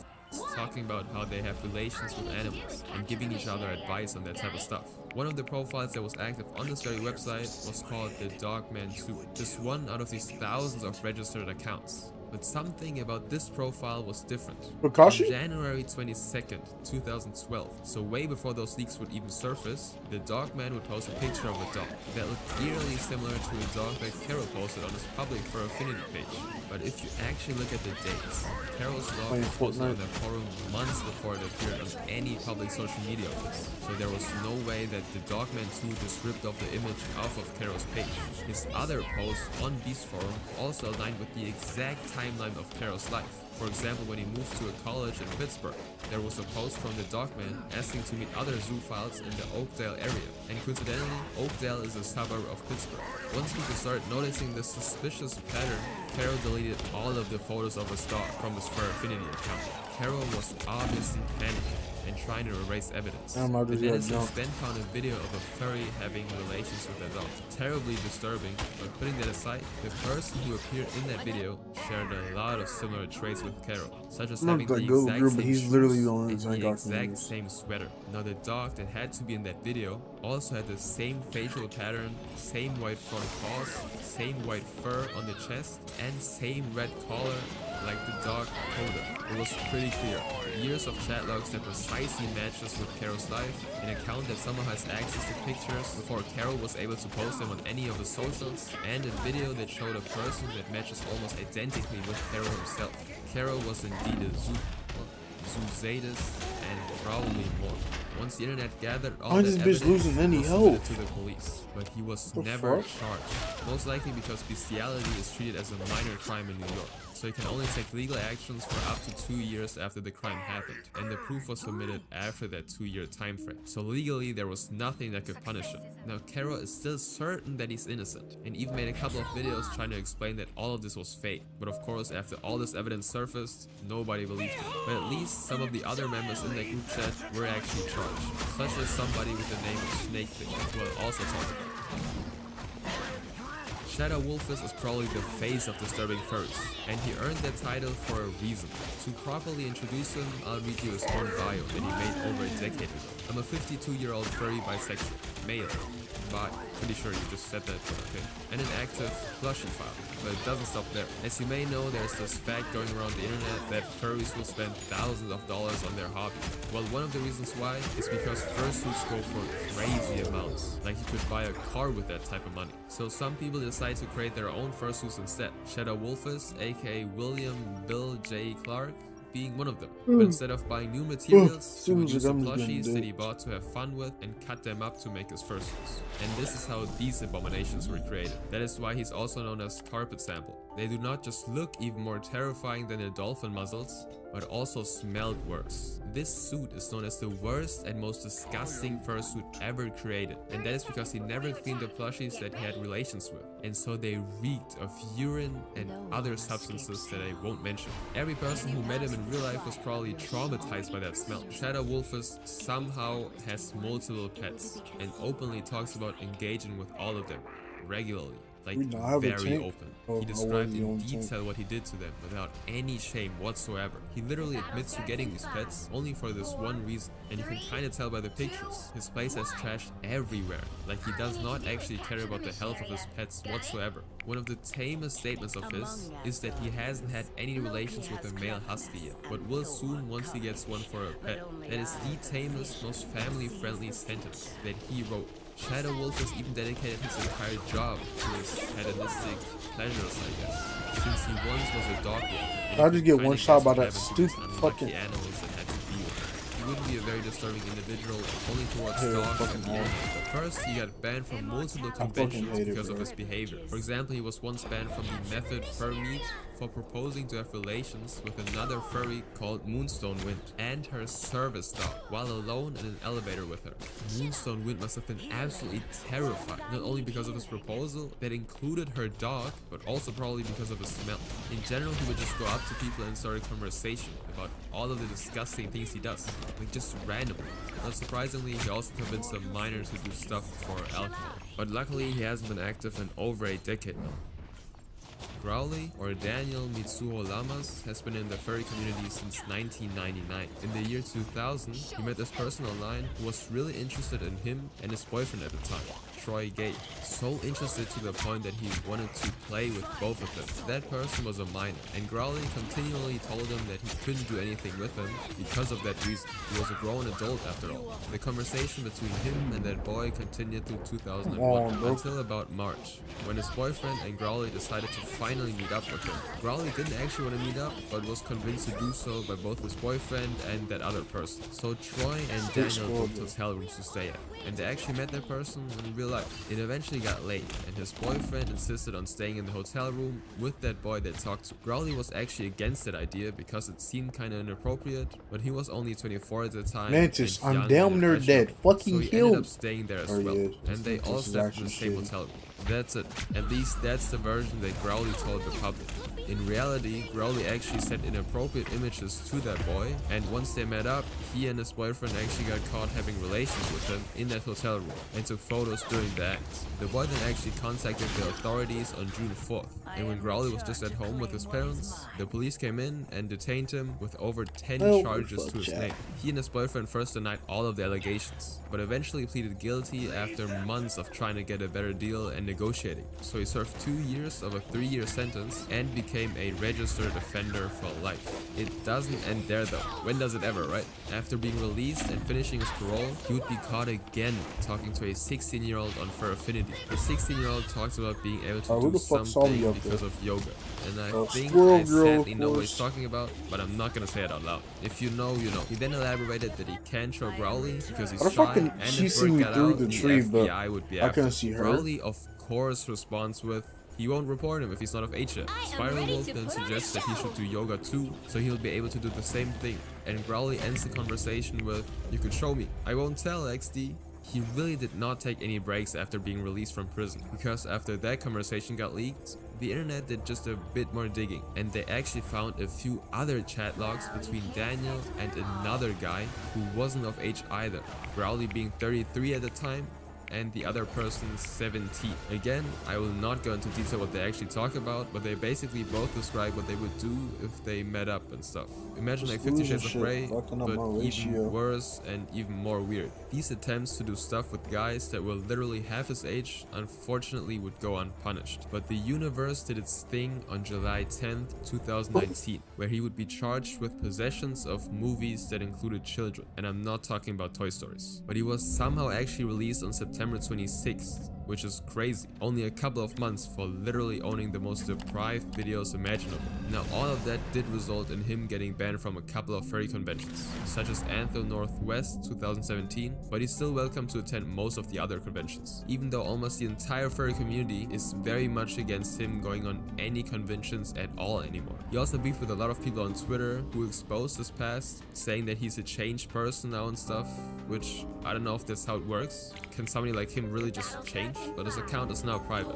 talking about how they have relations with animals and giving each other advice on that type of stuff. One of the profiles that was active on this very website was called the Dogman 2, just one out of these thousands of registered accounts. But something about this profile was different. On Kakashi? January 22nd, 2012, so way before those leaks would even surface, the Dogman would post a picture of a dog that looked eerily similar to a dog that Carol posted on his public Fur affinity page. But if you actually look at the dates, Carol's dog was posted on the forum months before it appeared on any public social media of his. So there was no way that the Dogman 2 just ripped off the image off of Carol's page. His other post on Beast Forum also aligned with the exact timeline of Carol's life. For example, when he moved to a college in Pittsburgh, there was a post from the Dogman asking to meet other zoophiles in the Oakdale area. And coincidentally, Oakdale is a suburb of Pittsburgh. Once people started noticing this suspicious pattern, Carol deleted all of the photos of his dog from his Fur affinity account. Carol was obviously panicking and trying to erase evidence. The netizens then found a video of a furry having relations with a dog. Terribly disturbing, but putting that aside, the person who appeared in that video shared a lot of similar traits with Carol, such as having the exact same shoes and the exact same sweater. Now the dog that had to be in that video also had the same facial pattern, same white front paws, same white fur on the chest, and same red collar like the dog Coda. It was pretty clear. Years of chat logs that precisely matches with Carol's life, an account that somehow has access to pictures before Carol was able to post them on any of the socials, and a video that showed a person that matches almost identically with Carol himself. Carol was indeed a Zoozadis and probably more. Once the internet gathered all that evidence, he was submitted to the police, but he was never charged. Most likely because bestiality is treated as a minor crime in New York, so he can only take legal actions for up to 2 years after the crime happened, and the proof was submitted after that 2-year time frame. So legally, there was nothing that could punish him. Now, Carol is still certain that he's innocent, and even made a couple of videos trying to explain that all of this was fake. But of course, after all this evidence surfaced, nobody believed him. But at least some of the other members in that group chat were actually charged, such as somebody with the name of Snake Thing, who I'll also talk about. Shadow Wolfus is probably the face of disturbing furries, and he earned that title for a reason. To properly introduce him, I'll read you his own bio that he made over a decade ago. I'm a 52-year-old furry bisexual, male, bi, pretty sure you just said that, but okay, and an active plushie file, but it doesn't stop there. As you may know, there's this fact going around the internet that furries will spend thousands of dollars on their hobby. Well, one of the reasons why is because fursuits go for crazy amounts, like you could buy a car with that type of money. So some people decide to create their own fursuits instead. Shadow Wolfus, aka William Bill J. Clark, being one of them. But instead of buying new materials, he would use the plushies that he bought to have fun with and cut them up to make his fursuits. And this is how these abominations were created. That is why he's also known as Carpet Sample. They do not just look even more terrifying than the dolphin muzzles, but also smelled worse. This suit is known as the worst and most disgusting fursuit ever created, and that is because he never cleaned the plushies that he had relations with, and so they reeked of urine and other substances that I won't mention. Every person who met him in real life was probably traumatized by that smell. Shadow Wolfus somehow has multiple pets and openly talks about engaging with all of them regularly. Like, very open. He described in detail what he did to them without any shame whatsoever. He literally admits to getting these pets only for this one reason, and you can kinda tell by the pictures. His place has trash everywhere, like he does not actually care about the health of his pets whatsoever. One of the tamest statements of his is that he hasn't had any relations with a male husky yet, but will soon once he gets one for a pet. That is the tamest, most family-friendly sentence that he wrote. Shadow Wolfus even dedicated his entire job to his hedonistic pleasures, I guess, since he once was a dog wolf. I just get one shot by that stupid fucking animals that had to deal with. He wouldn't be a very disturbing individual only towards dogs and humans. First, he got banned from multiple conventions because of his behavior. For example, he was once banned from the Method Fur Meet for proposing to have relations with another furry called Moonstone Wind and her service dog while alone in an elevator with her. Moonstone Wind must have been absolutely terrified, not only because of his proposal that included her dog, but also probably because of his smell. In general, he would just go up to people and start a conversation about all of the disgusting things he does, like just randomly. Not surprisingly, he also convinced some minors to do stuff for alcohol. But luckily, he hasn't been active in over a decade now. Growly, or Daniel Mitsuho Lamas, has been in the furry community since 1999. In the year 2000, he met this person online who was really interested in him and his boyfriend at the time. Troy gay. So interested to the point that he wanted to play with both of them. That person was a minor, and Growly continually told him that he couldn't do anything with him because of that reason. He was a grown adult after all. The conversation between him and that boy continued through 2001 until about March, when his boyfriend and Growly decided to finally meet up with him. Growly didn't actually want to meet up, but was convinced to do so by both his boyfriend and that other person. So Troy and Daniel booked hotel rooms to stay at, and they actually met that person in real life. It eventually got late, and his boyfriend insisted on staying in the hotel room with that boy they talked to. Growly was actually against that idea because it seemed kinda inappropriate, but he was only 24 at the time. Mantis, I'm damn near dead. Fucking so he killed. ended up staying there as well, and they all slept in the same hotel room. That's it. At least that's the version that Growly told the public. In reality, Growly actually sent inappropriate images to that boy, and once they met up, he and his boyfriend actually got caught having relations with him in that hotel room and took photos during the act. The boy then actually contacted the authorities on June 4th, and when Growly was just at home with his parents, the police came in and detained him with over 10 charges to his name. He and his boyfriend first denied all of the allegations, but eventually pleaded guilty after months of trying to get a better deal and negotiating. So he served 2 years of a 3-year sentence and became a registered offender for life. It doesn't end there though. When does it ever, right? After being released and finishing his parole, he would be caught again talking to a 16-year-old on Fur Affinity. The 16-year-old talks about being able to do something because of yoga. And I think I sadly know what he's talking about, but I'm not gonna say it out loud. If you know, you know. He then elaborated that he can't show Growly because he's shy, and if word got out, the FBI would be after him. Growly, of course, responds with, he won't report him if he's not of age yet. Spiral Wolf then suggests that he should do yoga too, so he'll be able to do the same thing. And Growly ends the conversation with, you could show me. I won't tell, XD. He really did not take any breaks after being released from prison, because after that conversation got leaked, the internet did just a bit more digging, and they actually found a few other chat logs between Daniel and another guy who wasn't of age either, Growly being 33 at the time, and the other person's 17. Again, I will not go into detail what they actually talk about, but they basically both describe what they would do if they met up and stuff. Imagine like 50 Shades of Grey, but even worse and even more weird. These attempts to do stuff with guys that were literally half his age unfortunately would go unpunished. But the universe did its thing on July 10th, 2019, where he would be charged with possessions of movies that included children. And I'm not talking about Toy Stories. But he was somehow actually released on September 26th, which is crazy. Only a couple of months for literally owning the most deprived videos imaginable. Now all of that did result in him getting banned from a couple of furry conventions, such as Anthem Northwest 2017, but he's still welcome to attend most of the other conventions, even though almost the entire furry community is very much against him going on any conventions at all anymore. He also beefed with a lot of people on Twitter who exposed his past, saying that he's a changed person now and stuff, which I don't know if that's how it works. Can somebody like him really just change? But his account is now private.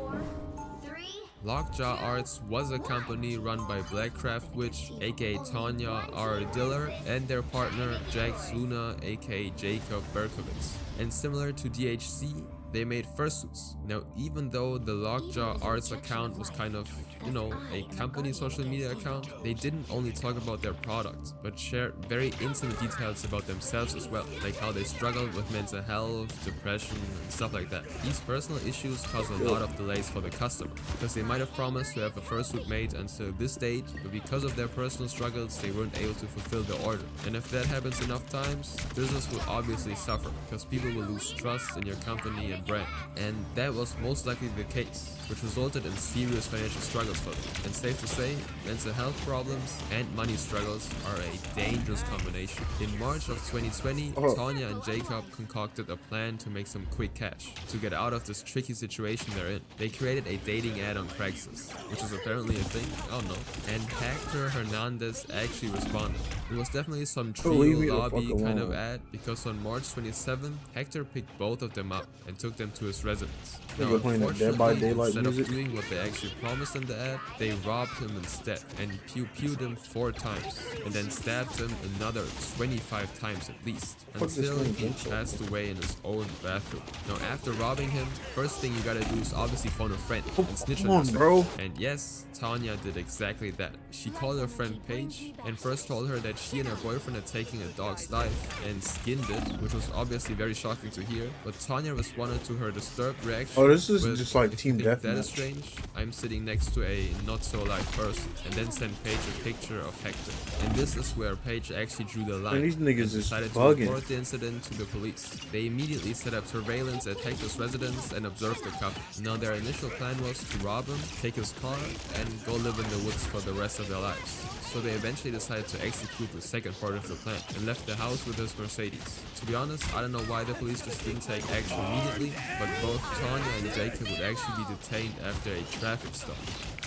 Lockjaw Arts was a company run by Blackcraft Witch, aka Tanya R. Diller, and their partner Jack Zuna, aka Jacob Berkowitz. And similar to DHC, they made fursuits. Now, even though the Lockjaw Arts account was kind of, you know, a company social media account, they didn't only talk about their product, but shared very intimate details about themselves as well, like how they struggled with mental health, depression, and stuff like that. These personal issues caused a lot of delays for the customer, because they might have promised to have a fursuit made until this date, but because of their personal struggles, they weren't able to fulfill the order. And if that happens enough times, business will obviously suffer, because people will lose trust in your company and brand. And that was most likely the case, which resulted in serious financial struggles for them. And safe to say, mental health problems and money struggles are a dangerous combination. In March of 2020, Tanya and Jacob concocted a plan to make some quick cash to get out of this tricky situation they're in. They created a dating ad on Craigslist, which is apparently a thing, I don't know, and Hector Hernandez actually responded. It was definitely some trio lobby kind of ad, because on March 27th, Hector picked both of them up and took them to his residence. Now, unfortunately, instead of doing what they actually promised in the ad, they robbed him instead and pew-pewed him 4 times, and then stabbed him another 25 times at least, until he passed away in his own bathroom. Now, after robbing him, first thing you gotta do is obviously phone a friend and snitch on him, bro. And yes, Tanya did exactly that. She called her friend Paige and first told her that she and her boyfriend had taken a dog's life and skinned it, which was obviously very shocking to hear, but Tanya responded similar to her disturbed reaction. Oh, this is But just like if you team think that is deathmatch. strange, I'm sitting next to a not so alive person and then sent Paige a picture of Hector. And this is where Paige actually drew the line Man, these niggas and is decided to bugging. report the incident to the police. They immediately set up surveillance at Hector's residence and observed the couple. Now their initial plan was to rob him, take his car, and go live in the woods for the rest of their lives. So they eventually decided to execute the second part of the plan and left the house with his Mercedes. To be honest, I don't know why the police just didn't take action immediately, but both Tanya and Jacob would actually be detained after a traffic stop,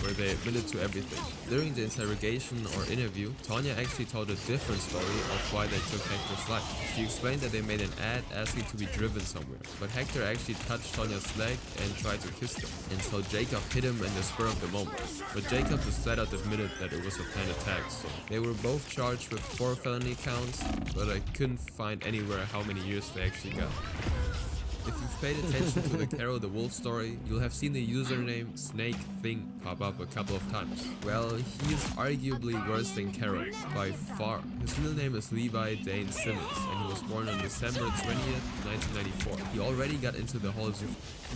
where they admitted to everything. During the interrogation or interview, Tanya actually told a different story of why they took Hector's life. She explained that they made an ad asking to be driven somewhere, but Hector actually touched Tanya's leg and tried to kiss them, and so Jacob hit him in the spur of the moment. But Jacob just flat out admitted that it was a planned attack, so they were both charged with 4 felony counts, but I couldn't find anywhere how many years they actually got. If you've paid attention to the Carol the Wolf story, you'll have seen the username Snake Thing pop up a couple of times. Well, he is arguably worse than Carol, by far. His real name is Levi Dane Simmons, and he was born on December 20th, 1994. He already got into the whole zoo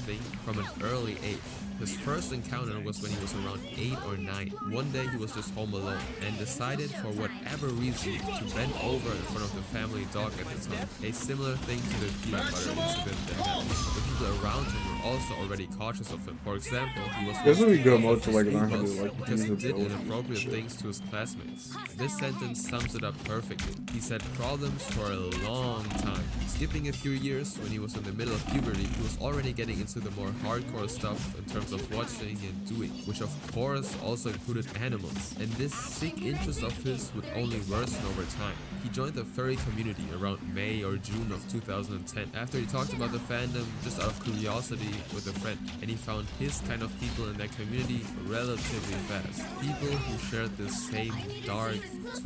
thing from an early age. His first encounter was when he was around 8 or 9. One day he was just home alone and decided for whatever reason to bend over in front of the family dog at the time. A similar thing to the peanut butter incident that happened. The people around him were also already cautious of him. For example, he was This would be good mode off to his like school learn how to bus like because use he the did build and inappropriate shit. things to his classmates. This sentence sums it up perfectly. He's had problems for a long time. Skipping a few years, when he was in the middle of puberty, he was already getting into the more hardcore stuff in terms of watching and doing, which of course also included animals. And this sick interest of his would only worsen over time. He joined the furry community around May or June of 2010 after he talked about the fandom just out of curiosity with a friend, and he found his kind of people in that community relatively fast. People who shared the same dark,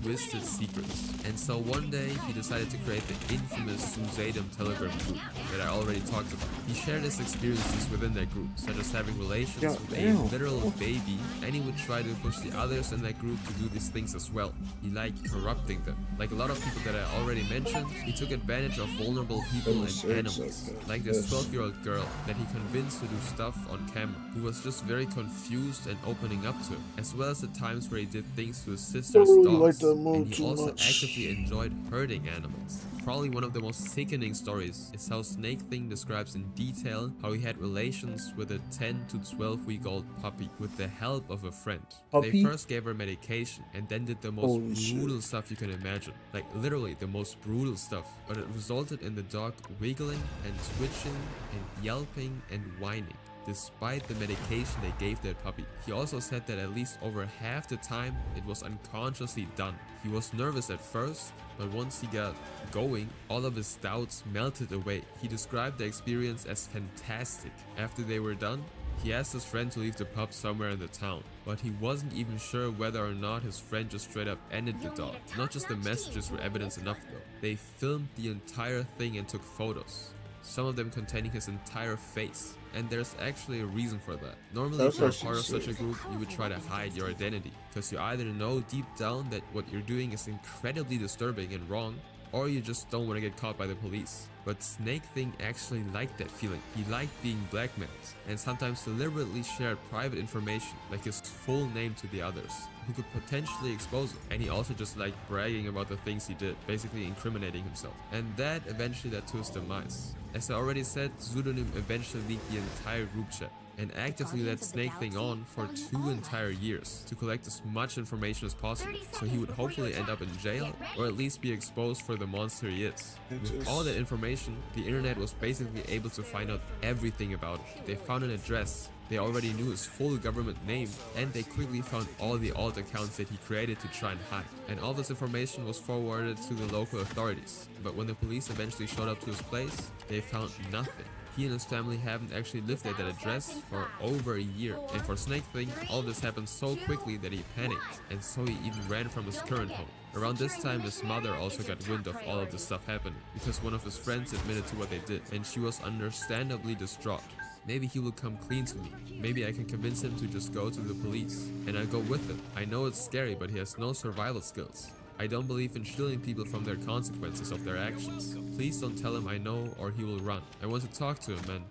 twisted secrets. And so one day he decided to create the infamous Suzadem Telegram group that I already talked about. He shared his experiences within that group, such as having relations with a literal baby, and he would try to push the others in that group to do these things as well. He liked corrupting them. Like a lot of people that I already mentioned, he took advantage of vulnerable people and animals. Like this 12-year-old girl that he convinced to do stuff on camera, who was just very confused and opening up to him, as well as the times where he did things to his sister's really like dogs, that mode and he too also much. actively enjoyed hurting animals. Probably one of the most sickening stories is how Snake Thing describes in detail how he had relations with a 10 to 12-week-old puppy with the help of a friend. They Puppy? first gave her medication and then did the most Holy brutal shit. stuff you can imagine. Like literally the most brutal stuff. But it resulted in the dog wiggling and twitching and yelping and whining, despite the medication they gave that puppy. He also said that at least over half the time it was unconsciously done. He was nervous at first, but once he got going, all of his doubts melted away. He described the experience as fantastic. After they were done, he asked his friend to leave the pup somewhere in the town, but he wasn't even sure whether or not his friend just straight up ended the dog. Not just the messages were evidence enough though. They filmed the entire thing and took photos, some of them containing his entire face. And there's actually a reason for that. Normally, if you're a part of such a group, you would try to hide your identity, because you either know deep down that what you're doing is incredibly disturbing and wrong, or you just don't want to get caught by the police. But Snake Thing actually liked that feeling. He liked being blackmailed, and sometimes deliberately shared private information, like his full name, to the others, who could potentially expose him. And he also just liked bragging about the things he did, basically incriminating himself. And that eventually led to his demise. As I already said, Pseudonym eventually leaked the entire group chat and actively led Snake Thing on for 2 entire years to collect as much information as possible, so he would hopefully end up in jail or at least be exposed for the monster he is. With all that information, the internet was basically able to find out everything about him. They found an address, they already knew his full government name, and they quickly found all the alt accounts that he created to try and hide. And all this information was forwarded to the local authorities. But when the police eventually showed up to his place, they found nothing. He and his family haven't actually lived at that address for over a year. And for Snake Thing, all this happened so quickly that he panicked, and so he even ran from his current home. Around this time, his mother also got wind of all of this stuff happening, because one of his friends admitted to what they did, and she was understandably distraught. Maybe he will come clean to me. Maybe I can convince him to just go to the police, and I'll go with him. I know it's scary, but he has no survival skills. I don't believe in shielding people from their consequences of their actions. Please don't tell him I know or he will run. I want to talk to him, and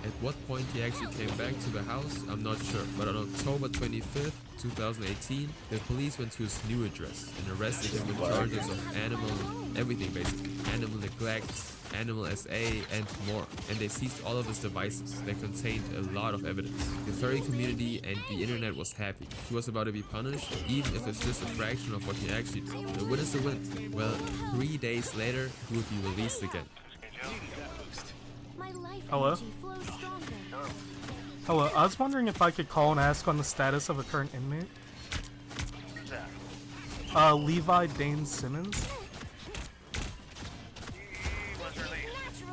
at what point he actually came back to the house, I'm not sure. But on October 25th, 2018, the police went to his new address and arrested him with charges of everything basically. Animal neglect, animal SA, and more. And they seized all of his devices that contained a lot of evidence. The furry community and the internet was happy. He was about to be punished, even if it's just a fraction of what he actually did. The win is the win. Well, 3 days later, he would be released again. Hello? Hello, I was wondering if I could call and ask on the status of a current inmate. Levi Dane Simmons.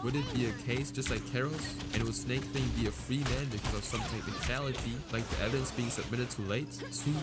Would it be a case just like Carol's, and would Snake Thing be a free man because of some technicality, like the evidence being submitted too late?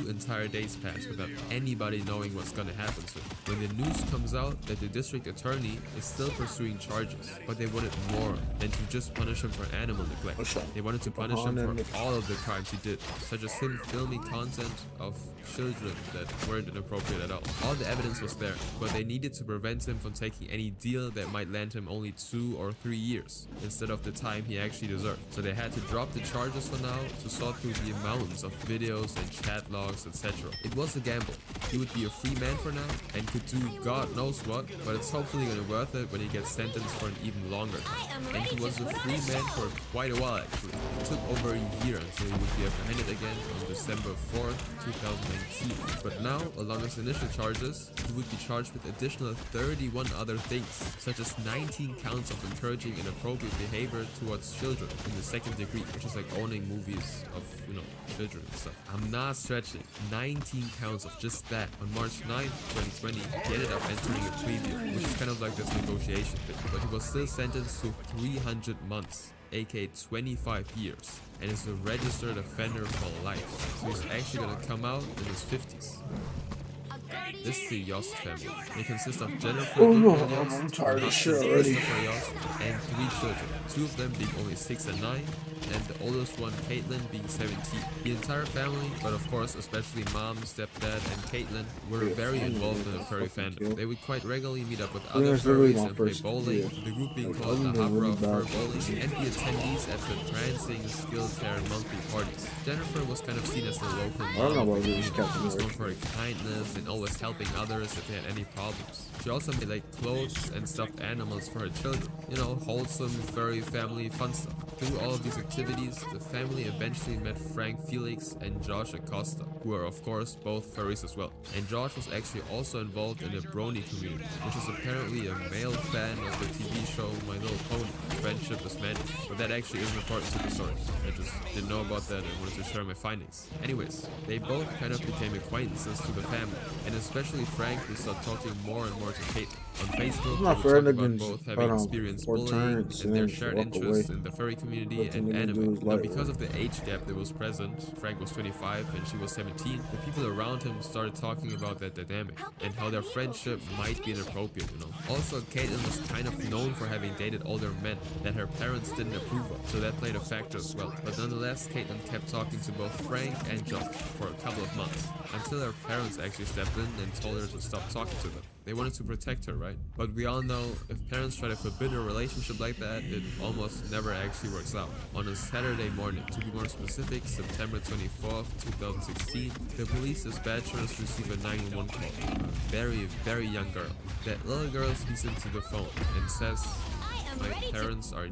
2 entire days passed without anybody knowing what's gonna happen to him. When the news comes out that the district attorney is still pursuing charges, but they wanted more than to just punish him for animal neglect. They wanted to punish him for all of the crimes he did, such as him filming content of children that weren't inappropriate at all. All the evidence was there, but they needed to prevent him from taking any deal that might land him only 2 or 3 years instead of the time he actually deserved. So they had to drop the charges for now to sort through the amounts of videos and chat logs, etc. It was a gamble. He would be a free man for now and could do God knows what, but it's hopefully gonna be worth it when he gets sentenced for an even longer time. And he was a free man for quite a while actually. It took over a year until he would be apprehended again on December 4th, 2019. But now, along with initial charges, he would be charged with additional 31 other things, such as 19 counts of encouraging inappropriate behavior towards children in the second degree, which is like owning movies of, children and stuff. I'm not stretching. 19 counts of just that. On March 9th, 2020, he ended up entering a plea deal, which is kind of like this negotiation thing, but he was still sentenced to 300 months, aka 25 years, and is a registered offender for life. So he's actually gonna come out in his 50s. This is the Yost family. They consist of Jennifer, I'm tired of shit already. Yost, and 3 children, 2 of them being only 6 and 9, and the oldest one, Caitlin, being 17. The entire family, but of course especially mom, stepdad, and Caitlin, were very involved in the furry fandom. They would quite regularly meet up with other furries and play bowling, the group being called the Habra Fur Bowling, and the attendees at the prancing skill fair monthly parties. Jennifer was kind of seen as the local mom of the community. She was known for her kindness and always helping others if they had any problems. She also made like clothes and stuffed animals for her children. Wholesome, furry family fun stuff. Through all of these activities, the family eventually met Frank Felix and Josh Acosta, who are of course both furries as well. And Josh was actually also involved in the brony community, which is apparently a male fan of the TV show My Little Pony, Friendship is Magic. But that actually isn't important to the story. I just didn't know about that and wanted to share my findings. Anyways, they both kind of became acquaintances to the family, and especially Frank, who started talking more and more to Caitlin. On Facebook, they would talk about both having experienced bullying and their shared interests in the furry community and anime. Now, because of the age gap that was present, Frank was 25 and she was 17, the people around him started talking about that dynamic and how their friendship might be inappropriate, Also, Caitlin was kind of known for having dated older men that her parents didn't approve of, so that played a factor as well. But nonetheless, Caitlin kept talking to both Frank and Josh for a couple of months, until her parents actually stepped in and told her to stop talking to them. They wanted to protect her, right? But we all know if parents try to forbid a relationship like that, it almost never actually works out. On a Saturday morning, to be more specific, September 24th, 2016, the police dispatchers receive a 911 call from a very, very young girl. That little girl speaks into the phone and says, "My parents are..."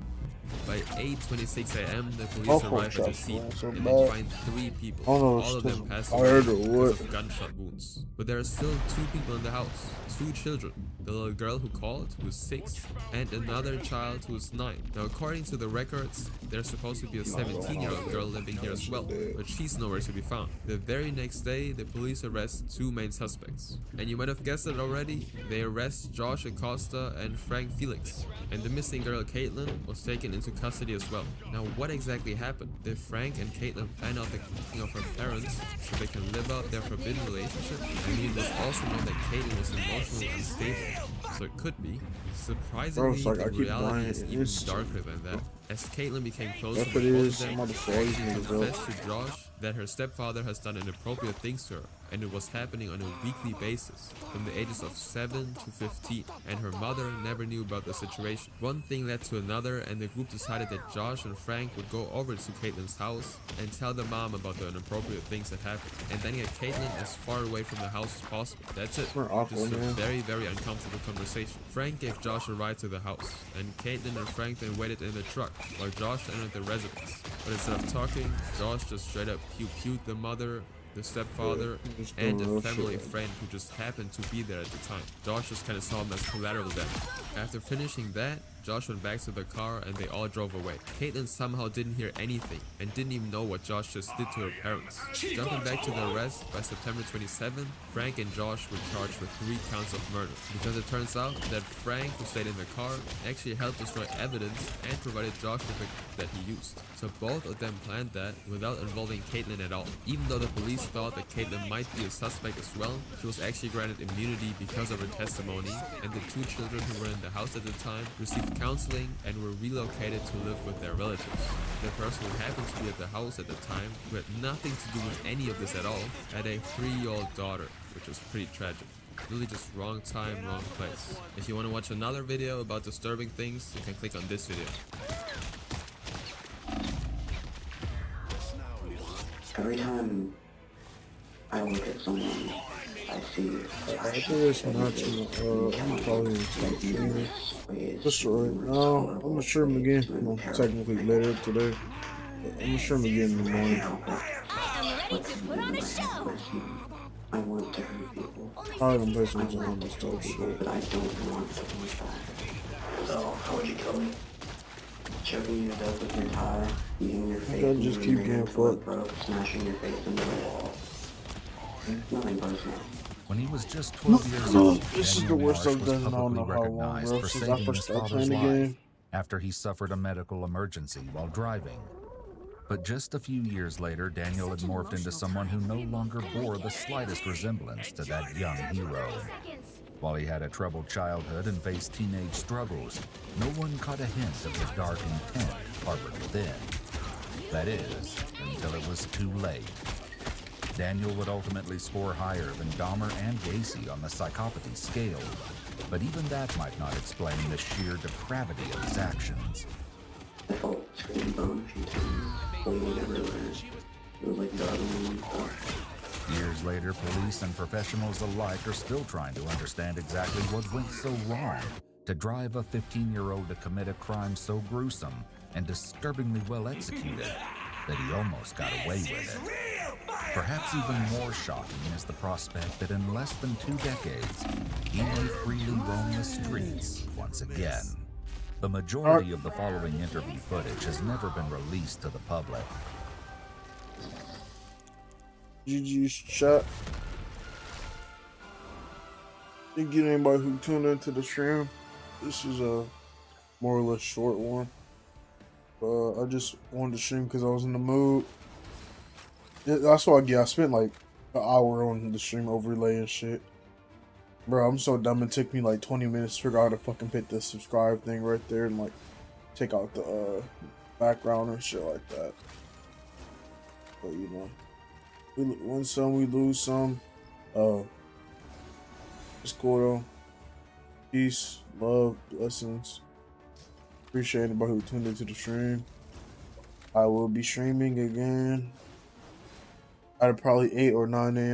By 8:26 a.m., the police arrive at the scene and they find 3 people, all of them passed away because of gunshot wounds. But there are still 2 people in the house, 2 children, the little girl who called, who is 6, and another child who is 9. Now, according to the records, there's supposed to be a 17-year-old girl living here as well, but she's nowhere to be found. The very next day, the police arrest 2 main suspects. And you might have guessed it already, they arrest Josh Acosta and Frank Felix. And the missing girl, Caitlin, was taken into custody as well. Now, what exactly happened? Did Frank and Caitlin plan out the killing of her parents so they can live out their forbidden relationship? I mean, it was also known that Caitlin was emotionally unstable, so it could be. Surprisingly, the reality is even darker than that. As Caitlin became closer to both of them, she confessed to Josh that her stepfather has done inappropriate things to her, and it was happening on a weekly basis from the ages of 7 to 15, and her mother never knew about the situation. One thing led to another, and the group decided that Josh and Frank would go over to Caitlin's house and tell the mom about the inappropriate things that happened, and then get Caitlin as far away from the house as possible. That's it. We're awful, Just a man. very, very uncomfortable conversation. Frank gave Josh a ride to the house, and Caitlin and Frank then waited in the truck while Josh entered the residence. But instead of talking, Josh just straight up pew-pewed the mother, the stepfather, Just and doing a real family shit. friend who just happened to be there at the time. Josh just kind of saw him as collateral damage. After finishing that, Josh went back to the car and they all drove away. Caitlin somehow didn't hear anything and didn't even know what Josh just did to her parents. Jumping back to the arrest, by September 27th, Frank and Josh were charged with 3 counts of murder, because it turns out that Frank, who stayed in the car, actually helped destroy evidence and provided Josh with the that he used. So both of them planned that without involving Caitlin at all. Even though the police thought that Caitlin might be a suspect as well, she was actually granted immunity because of her testimony, and the 2 children who were in the house at the time received counseling and were relocated to live with their relatives. The person who happened to be at the house at the time, who had nothing to do with any of this at all, had a 3-year-old daughter, which was pretty tragic. Really just wrong time, wrong place. If you want to watch another video about disturbing things, you can click on this video. Every time I look at someone, I see I think it's not too. I'm probably stop streaming. Just right now. I'm gonna stream again. Well, technically later today. But I'm gonna stream again in the morning. I am ready to put on a show. I want to hurt people, Probably gonna play some I want zombies to kill type people, shit. but I don't want to come back. So, how would you kill me? Choking you to death with your tie, eating your face gotta into just your keep nails getting until it fucked. broke, smashing your face into the wall. Nothing personal. When he was just 12 years old, This is the Daniel worst Marsh I've was done in I don't publicly know how long, recognized bro. for Since I saving first his started father's playing the life game. after he suffered a medical emergency while driving. But just a few years later, Daniel had morphed into someone who no longer bore the slightest resemblance to that young hero. While he had a troubled childhood and faced teenage struggles, no one caught a hint of the dark intent harbored within. That is, until it was too late. Daniel would ultimately score higher than Dahmer and Gacy on the psychopathy scale, but even that might not explain the sheer depravity of his actions. I felt skin and bone a few times, bleeding everywhere. It was like gargling and stuff. Years later, police and professionals alike are still trying to understand exactly what went so wrong to drive a 15-year-old to commit a crime so gruesome and disturbingly well executed that he almost got away with it. Perhaps even more shocking is the prospect that in less than 2 decades, he may freely roam the streets once again. The majority of the following interview footage has never been released to the public. GG's chat. Thank you to anybody who tuned into the stream. This is a more or less short one. I just wanted to stream because I was in the mood. That's what I get. I spent like an hour on the stream overlay and shit. Bro, I'm so dumb. It took me like 20 minutes to figure out how to fucking hit the subscribe thing right there and like take out the background and shit like that. But you know, we win some, we lose some. It's cool though. Peace, love, blessings. Appreciate anybody who tuned into the stream. I will be streaming again at probably 8 or 9 a.m.